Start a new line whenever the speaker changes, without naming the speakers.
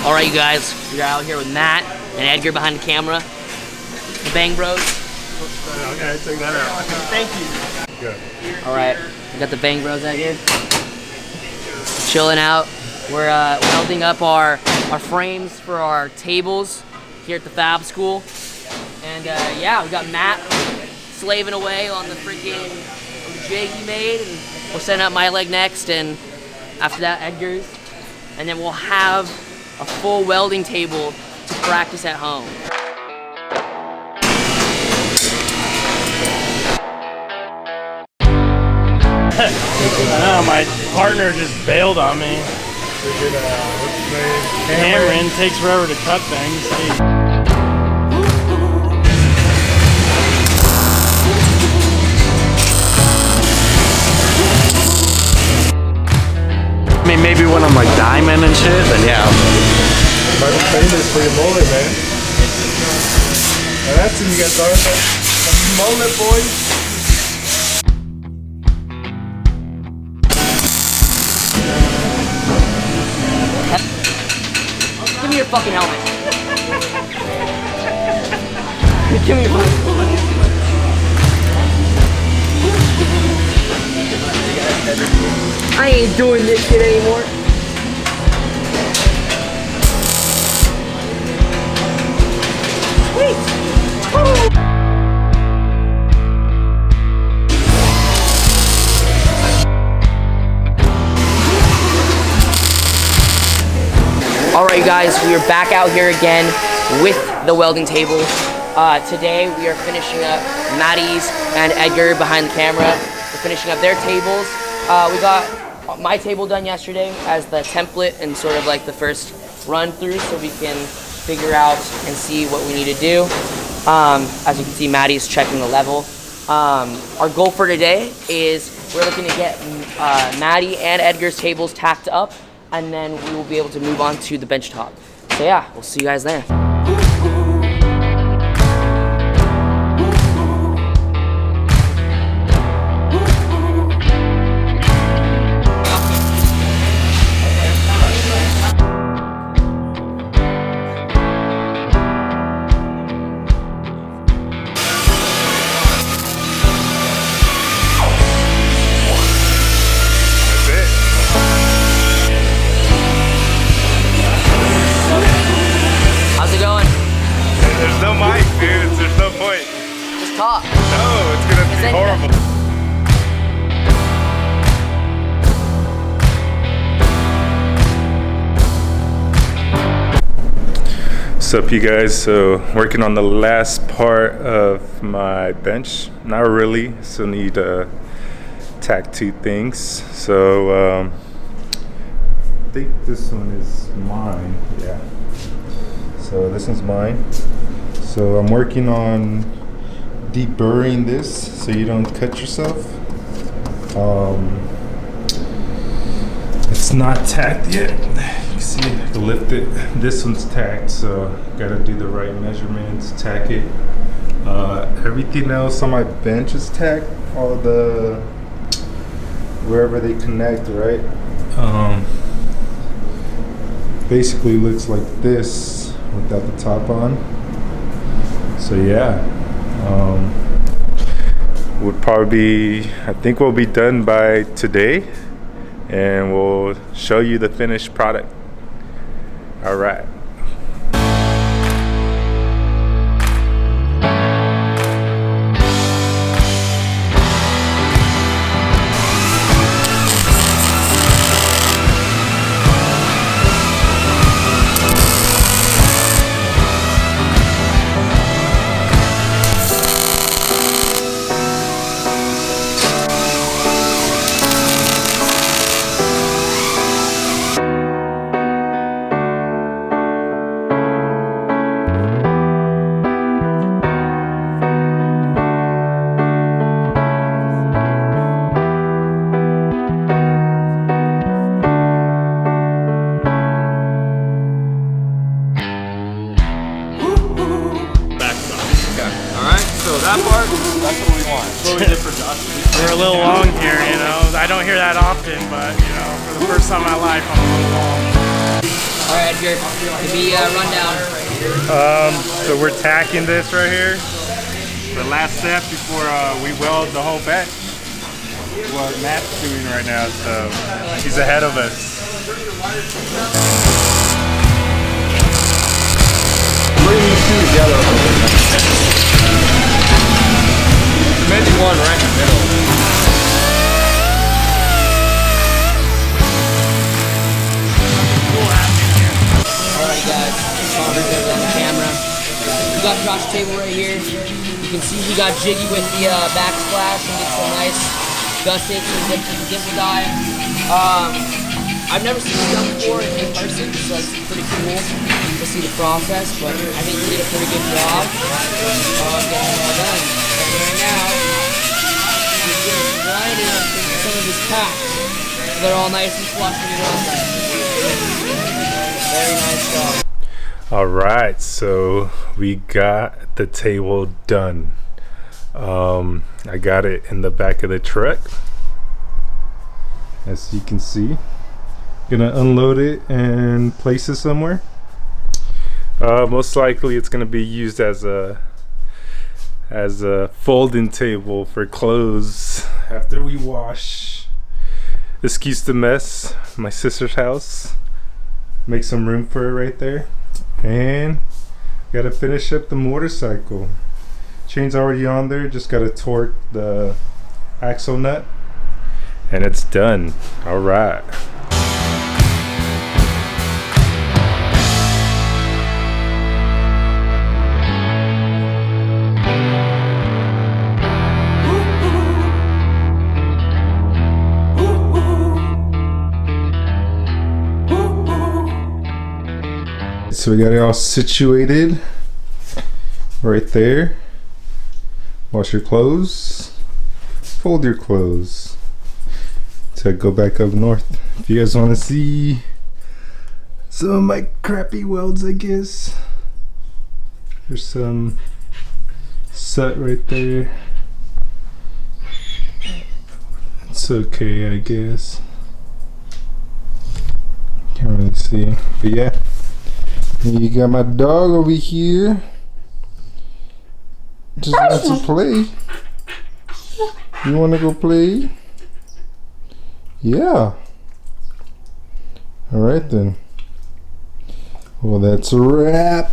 All right, you guys, we're out here with Matt and Edgar behind the camera. The Bang Bros.
Okay, take that out. Thank you. Good.
All right, we got the Bang Bros out here. Chilling out. We're welding up our frames for our tables here at the Fab School. And yeah, we got Matt slaving away on the freaking jig he made. And we're setting up my leg next, and after that, Edgar's. And then we'll have a full welding table to practice at home.
I know, my partner just bailed on me. Hammering takes forever to cut things. I mean, maybe when I'm like diamond and shit, then yeah.
Might be famous for your mullet, man. Now that's when you got started. Mullet, boys.
Give me your fucking helmet. Give me your fucking helmet. I ain't doing this shit anymore. Sweet. Alright guys, we are back out here again with the welding table. Today we are finishing up Maddie's and Edgar behind the camera. We're finishing up their tables. We got my table done yesterday as the template and sort of like the first run through so we can figure out and see what we need to do. As you can see, Maddie's checking the level. Our goal for today is we're looking to get Maddie and Edgar's tables tacked up, and then we will be able to move on to the bench top. So yeah, we'll see you guys there. Talk.
No, it's gonna be horrible. What's up, you guys? So working on the last part of my bench. Not really, still need to tack two things. So I think this one is mine. Yeah. So this one's mine. So I'm working on deburring this so you don't cut yourself. It's not tacked yet. You can see I can lift it. This one's tacked, so gotta do the right measurements, tack it. Everything else on my bench is tacked. All the wherever they connect, right? Basically looks like this without the top on. So yeah. Would probably be, I think we'll be done by today, and we'll show you the finished product. All right.
that part, that's what we want. That's what we did for Josh. We're a little long here, you know. I don't hear that often, but, you know, for the first time in my life, I'm a little long.
Alright, Edgar, give me a rundown.
So we're tacking this right here. The last step before we weld the whole bench. What Matt's doing right now, so he's ahead of us.
Bring these two together. Maybe one right in the middle.
Alright guys, Connor's on the camera. We got Josh's table right here. You can see we got jiggy with the backsplash and did some nice gusset and dip dye. I've never seen it done before in person, so it's pretty cool to see the process, but I think we did a pretty good job of getting it all done. And right now, he's just grinding on some of his packs. So they're all nice and flush when you run them. Very nice job.
All right, so we got the table done. I got it in the back of the truck, as you can see. Gonna unload it and place it somewhere. Most likely it's gonna be used as a folding table for clothes after we wash. Excuse the mess, my sister's house. Make some room for it right there. And gotta finish up the motorcycle. Chain's already on there, just gotta torque the axle nut and it's done. All right. So we got it all situated right there. Wash your clothes, fold your clothes. So I go back up north. If you guys want to see some of my crappy welds, I guess. There's some set right there. It's okay, I guess. Can't really see, but yeah. And you got my dog over here. Just wants to play. You want to go play? Yeah. All right then. Well, that's a wrap.